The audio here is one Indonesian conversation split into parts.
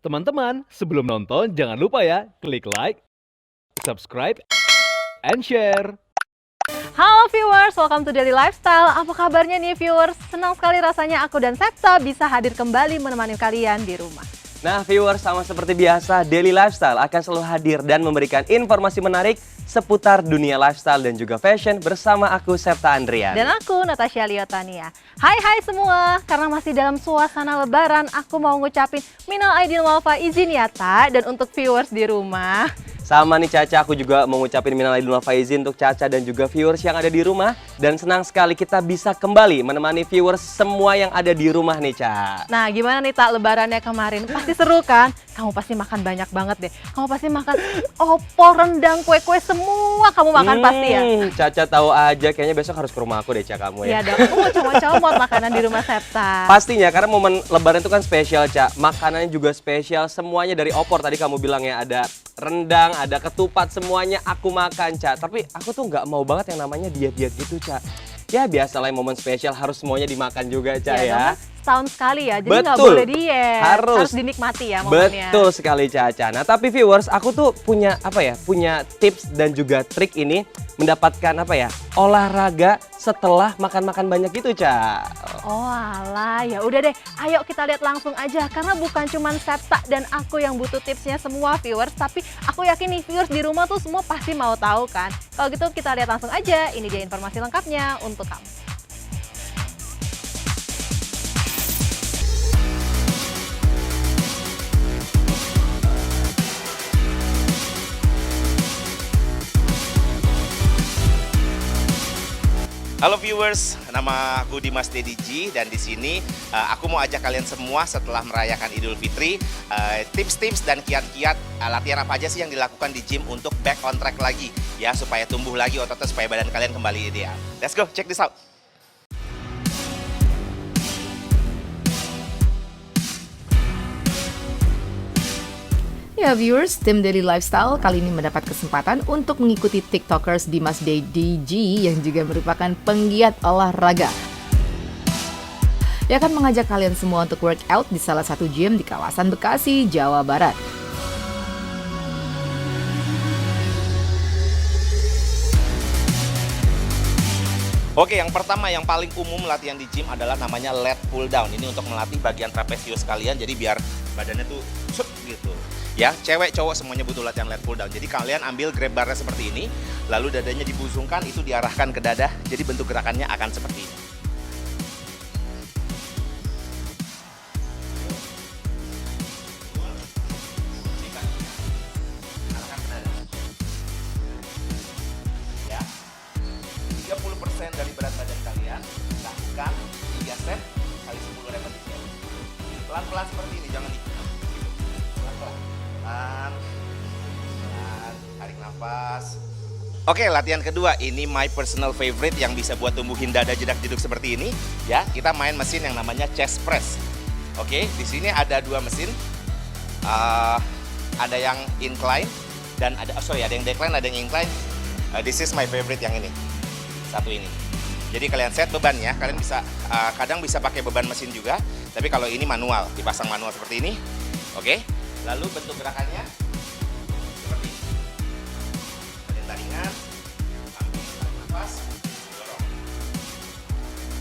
Teman-teman, sebelum nonton jangan lupa ya, klik like, subscribe, and share. Halo viewers, welcome to Daily Lifestyle. Apa kabarnya nih viewers? Senang sekali rasanya aku dan Septa bisa hadir kembali menemani kalian di rumah. Nah viewers, sama seperti biasa, Daily Lifestyle akan selalu hadir dan memberikan informasi menarik seputar dunia lifestyle dan juga fashion bersama aku, Septa Andrian. Dan aku, Natasha Liotania. Hai semua, karena masih dalam suasana lebaran, aku mau ngucapin minal aidin wal faizin ya Ta. Dan untuk viewers di rumah, Sama nih Caca, aku juga mau ngucapin minal aidin wal faizin untuk Caca dan juga viewers yang ada di rumah. Dan senang sekali kita bisa kembali menemani viewers semua yang ada di rumah nih Ca. nah gimana nih Tak lebarannya kemarin? Pasti seru kan? Kamu pasti makan banyak banget deh. Kamu pasti makan opor, rendang, kue-kue semua kamu makan pasti ya? Caca tahu aja, kayaknya besok harus ke rumah aku deh Ca, kamu Iya ya. dong, aku mau comot-comot makanan di rumah Septa. Pastinya, karena momen lebaran itu kan spesial Ca. Makanannya juga spesial, semuanya dari opor. Tadi kamu bilang ya, ada rendang, ada ketupat, semuanya aku makan Ca. Tapi aku tuh nggak mau banget yang namanya diet-diet gitu Ca. Ya biasalah momen spesial harus semuanya dimakan juga Ca Iya ya. dong, kan setahun sekali ya, jadi nggak Betul. boleh diet. Harus dinikmati ya momennya. Betul sekali Caca. Nah tapi viewers, aku tuh punya punya tips dan juga trik ini mendapatkan olahraga setelah makan-makan banyak itu Ca. Oh alah, ya udah deh. Ayo kita lihat langsung aja, karena bukan cuma Septa dan aku yang butuh tipsnya semua viewers, tapi aku yakin nih viewers di rumah tuh semua pasti mau tahu kan. Kalau gitu kita lihat langsung aja. Ini dia informasi lengkapnya untuk kamu. Halo viewers, nama aku Dimas Dedi G dan di sini aku mau ajak kalian semua setelah merayakan Idul Fitri, tips-tips dan kiat-kiat latihan apa aja sih yang dilakukan di gym untuk back on track lagi ya, supaya tumbuh lagi ototnya, supaya badan kalian kembali ideal. Let's go, check this out. Ya viewers, tim Daily Lifestyle kali ini mendapat kesempatan untuk mengikuti TikTokers Dimas Dedi G yang juga merupakan penggiat olahraga. Dia akan mengajak kalian semua untuk workout di salah satu gym di kawasan Bekasi, Jawa Barat. Oke, yang pertama yang paling umum latihan di gym adalah namanya lat pull down. Ini untuk melatih bagian trapezius kalian, jadi biar badannya tuh set gitu. Ya, cewek cowok semuanya butuh latihan lat pull down. Jadi kalian ambil grab barnya seperti ini, lalu dadanya dibusungkan, itu diarahkan ke dada. Jadi bentuk gerakannya akan seperti ini. Arahkan ke dada. Ya. 30% dari berat badan kalian, lakukan 3 set kali 10 repetisi. Pelan-pelan seperti ini, jangan ikut. Pelan-pelan. Pelan, tarik nafas. Oke, latihan kedua ini my personal favorite yang bisa buat tumbuhin dada jedak-jeduk seperti ini. Ya, kita main mesin yang namanya chest press. Oke, di sini ada dua mesin. Ada yang incline dan ada yang decline, ada yang incline. This is my favorite yang ini. Satu ini. Jadi kalian set beban ya, kalian bisa kadang bisa pakai beban mesin juga, tapi kalau ini manual, dipasang manual seperti ini. Oke. Lalu bentuk gerakannya seperti ini. Kalian taringan, ambil tarik nafas, dorong.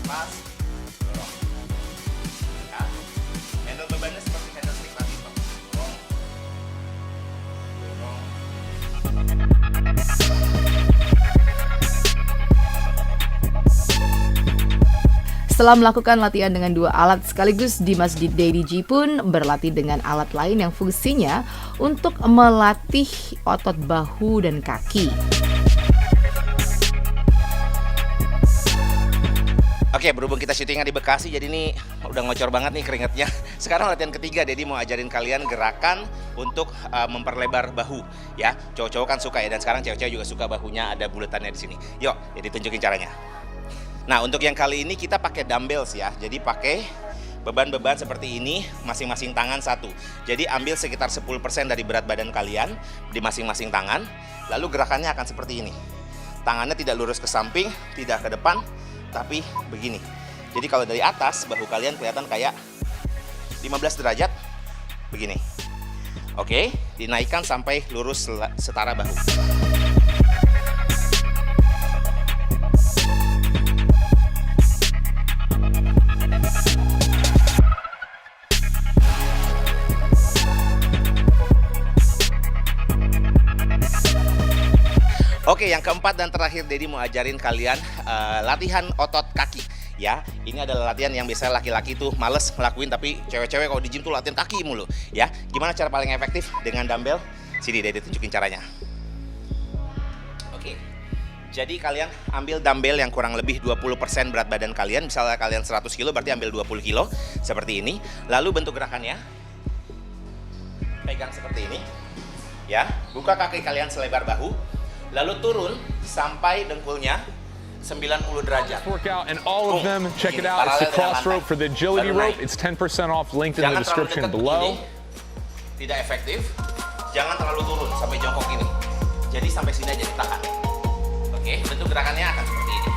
Nafas, dorong. Ya. Handle bebannya seperti handle stick tadi, Pak. Dorong. Dorong. Setelah melakukan latihan dengan dua alat sekaligus, Dimas Dedi G pun berlatih dengan alat lain yang fungsinya untuk melatih otot bahu dan kaki. Oke, berhubung kita syutingnya di Bekasi, jadi ini udah ngocor banget nih keringetnya. Sekarang latihan ketiga, Dedi mau ajarin kalian gerakan untuk memperlebar bahu. Ya, cowok-cowok kan suka ya, dan sekarang cewek-cewek juga suka bahunya ada buletannya di sini. Yuk, jadi tunjukin caranya. Nah, untuk yang kali ini kita pakai dumbbells ya. Jadi pakai beban-beban seperti ini, masing-masing tangan satu. Jadi ambil sekitar 10% dari berat badan kalian di masing-masing tangan. Lalu gerakannya akan seperti ini. Tangannya tidak lurus ke samping, tidak ke depan, tapi begini. Jadi kalau dari atas, bahu kalian kelihatan kayak 15 derajat, begini. Oke, dinaikkan sampai lurus setara bahu. Oke, yang keempat dan terakhir Dedi mau ajarin kalian latihan otot kaki. Ya, ini adalah latihan yang biasanya laki-laki tuh males ngelakuin, tapi cewek-cewek kalau di gym tuh latihan kaki mulu. Ya, gimana cara paling efektif dengan dumbbell? Sini Dedi tunjukin caranya. Oke, jadi kalian ambil dumbbell yang kurang lebih 20% berat badan kalian. Misalnya kalian 100 kilo, berarti ambil 20 kilo seperti ini. Lalu bentuk gerakannya, pegang seperti ini. Ya, buka kaki kalian selebar bahu. Lalu turun sampai dengkulnya 90 derajat. Workout and all of them, check it Begini, out. It's the paralel cross dengan rope for the agility lantai. rope. It's 10% off. Linked in the Jangan terlalu description dekat below. begini, tidak efektif. Jangan terlalu turun sampai jongkok ini. Jadi sampai sini aja ditahan. Oke, bentuk gerakannya akan seperti ini.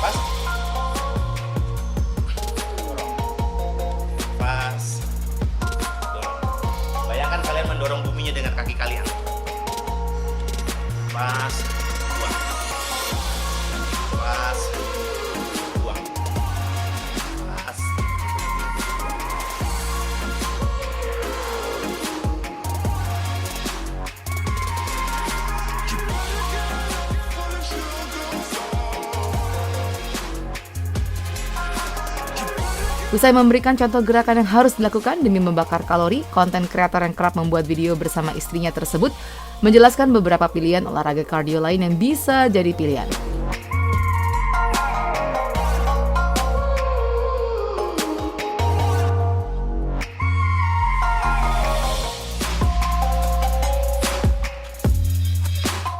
Pas. Dorong. Pas. Dorong. Bayangkan kalian mendorong buminya dengan kaki kalian. Pas. Buang. Pas. Buang. Pas. Usai memberikan contoh gerakan yang harus dilakukan demi membakar kalori, konten kreator yang kerap membuat video bersama istrinya tersebut menjelaskan beberapa pilihan olahraga kardio lain yang bisa jadi pilihan.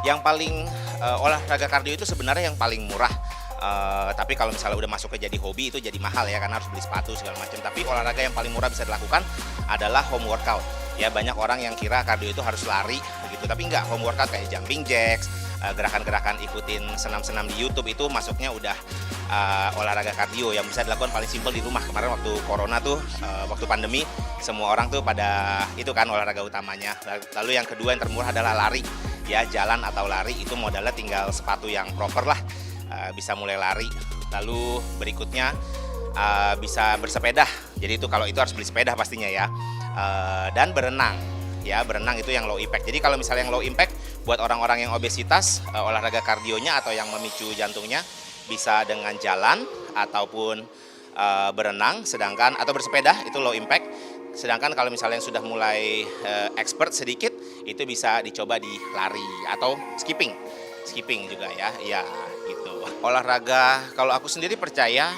Yang paling olahraga kardio itu sebenarnya yang paling murah. Tapi kalau misalnya udah masuk ke jadi hobi itu jadi mahal ya, karena harus beli sepatu segala macam. Tapi olahraga yang paling murah bisa dilakukan adalah home workout. Ya, banyak orang yang kira kardio itu harus lari begitu, tapi enggak. Home workout kayak jumping jacks, gerakan-gerakan ikutin senam-senam di YouTube itu masuknya udah olahraga kardio yang bisa dilakukan paling simpel di rumah. Kemarin waktu corona tuh, waktu pandemi, semua orang tuh pada itu kan olahraga utamanya. Lalu yang kedua yang termurah adalah lari. Ya, jalan atau lari itu modalnya tinggal sepatu yang proper lah. Bisa mulai lari. Lalu berikutnya bisa bersepeda. Jadi itu kalau itu harus beli sepeda pastinya ya. Dan berenang. Ya, berenang itu yang low impact. Jadi kalau misalnya yang low impact buat orang-orang yang obesitas, olahraga kardionya atau yang memicu jantungnya bisa dengan jalan ataupun berenang, sedangkan atau bersepeda itu low impact. Sedangkan kalau misalnya yang sudah mulai expert sedikit, itu bisa dicoba di lari atau skipping juga ya, ya gitu. Olahraga, kalau aku sendiri percaya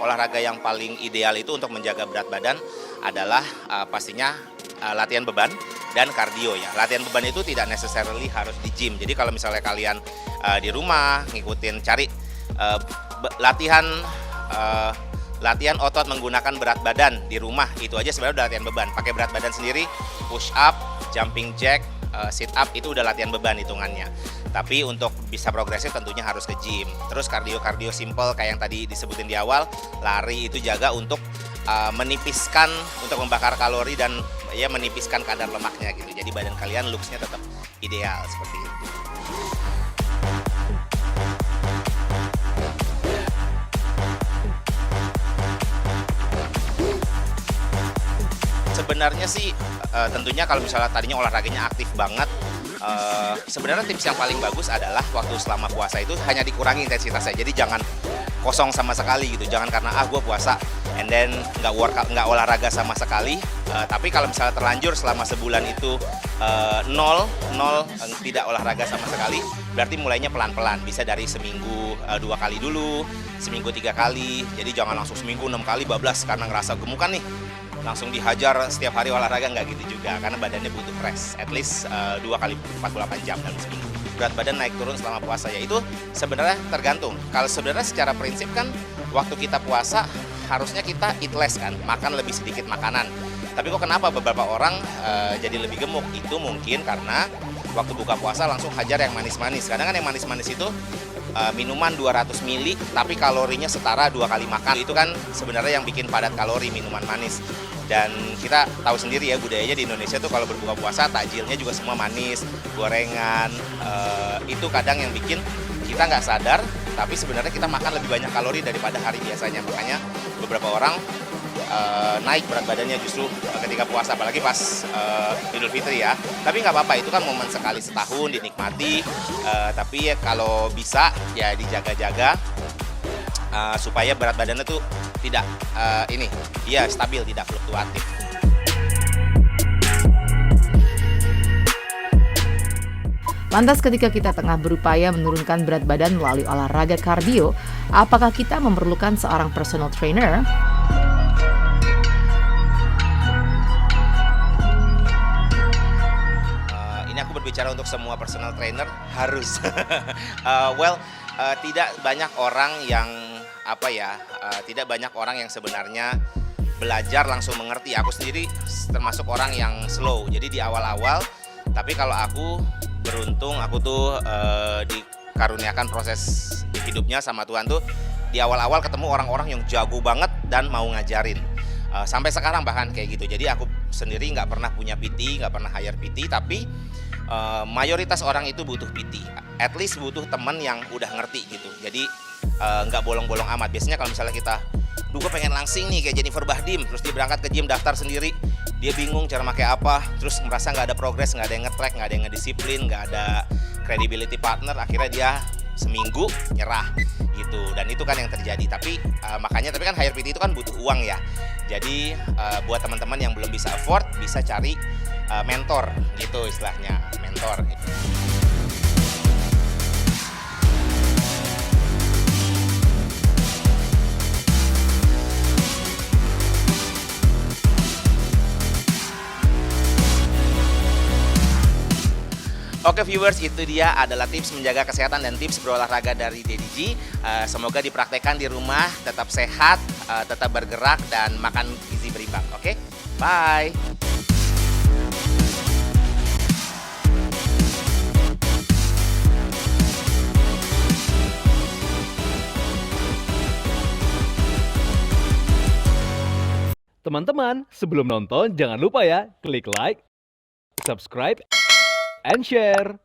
olahraga yang paling ideal itu untuk menjaga berat badan adalah pastinya latihan beban dan kardio ya. Latihan beban itu tidak necessarily harus di gym. Jadi kalau misalnya kalian di rumah ngikutin cari latihan otot menggunakan berat badan di rumah, itu aja sebenarnya udah latihan beban. Pakai berat badan sendiri, push up, jumping jack, sit up itu udah latihan beban hitungannya. Tapi untuk bisa progresif tentunya harus ke gym. Terus kardio simple kayak yang tadi disebutin di awal, lari itu jaga untuk menipiskan, untuk membakar kalori dan ya menipiskan kadar lemaknya gitu. Jadi badan kalian looks-nya tetap ideal seperti itu. Sebenarnya sih tentunya kalau misalnya tadinya olahraganya aktif banget, sebenarnya tips yang paling bagus adalah waktu selama puasa itu hanya dikurangi intensitasnya. Jadi jangan kosong sama sekali gitu. Jangan karena gue puasa and then nggak olahraga sama sekali. Tapi kalau misalnya terlanjur selama sebulan itu nol tidak olahraga sama sekali, berarti mulainya pelan-pelan. Bisa dari seminggu 2 kali dulu, seminggu 3 kali. Jadi jangan langsung seminggu 6 kali bablas karena ngerasa gemukan nih, langsung dihajar setiap hari olahraga, nggak gitu juga, karena badannya butuh rest at least 2 kali 48 jam dalam seminggu. Berat badan naik turun selama puasa ya itu sebenarnya tergantung. Kalau sebenarnya secara prinsip kan waktu kita puasa harusnya kita eat less kan, makan lebih sedikit makanan. Tapi kok kenapa beberapa orang jadi lebih gemuk? Itu mungkin karena waktu buka puasa langsung hajar yang manis-manis. Kadang kan yang manis-manis itu minuman 200 ml tapi kalorinya setara 2 kali makan. Itu kan sebenarnya yang bikin padat kalori minuman manis. Dan kita tahu sendiri ya budayanya di Indonesia tuh kalau berbuka puasa takjilnya juga semua manis, gorengan. Itu kadang yang bikin kita nggak sadar, tapi sebenarnya kita makan lebih banyak kalori daripada hari biasanya. Makanya beberapa orang naik berat badannya justru ketika puasa, apalagi pas Idul Fitri ya. Tapi nggak apa-apa, itu kan momen sekali setahun dinikmati. Tapi ya kalau bisa ya dijaga-jaga supaya berat badannya tuh tidak stabil, tidak fluktuatif. Lantas ketika kita tengah berupaya menurunkan berat badan melalui olahraga kardio, apakah kita memerlukan seorang personal trainer? Ini aku berbicara untuk semua personal trainer, harus. Tidak banyak orang yang tidak banyak orang yang sebenarnya belajar langsung mengerti. Aku sendiri termasuk orang yang slow. Jadi di awal-awal, tapi kalau aku beruntung, aku tuh dikaruniakan proses hidupnya sama Tuhan tuh di awal-awal ketemu orang-orang yang jago banget dan mau ngajarin. Sampai sekarang bahkan kayak gitu. Jadi aku sendiri nggak pernah punya PT, nggak pernah hire PT, tapi mayoritas orang itu butuh PT. At least butuh teman yang udah ngerti gitu. Jadi nggak bolong-bolong amat. Biasanya kalau misalnya kita, gue pengen langsing nih kayak Jennifer Bahdim, terus dia berangkat ke gym, daftar sendiri, dia bingung cara pakai apa, terus merasa nggak ada progres, nggak ada yang nge-track, nggak ada yang ngedisiplin, nggak ada credibility partner, akhirnya dia seminggu nyerah gitu. Dan itu kan yang terjadi. Tapi makanya kan hire PT itu kan butuh uang ya. Jadi buat teman-teman yang belum bisa afford, bisa cari mentor gitu istilahnya, mentor. Oke viewers, itu dia adalah tips menjaga kesehatan dan tips berolahraga dari Daddy G. Semoga dipraktekkan di rumah, tetap sehat, tetap bergerak, dan makan gizi berimbang. Oke, bye! Teman-teman, sebelum nonton jangan lupa ya klik like, subscribe, and share.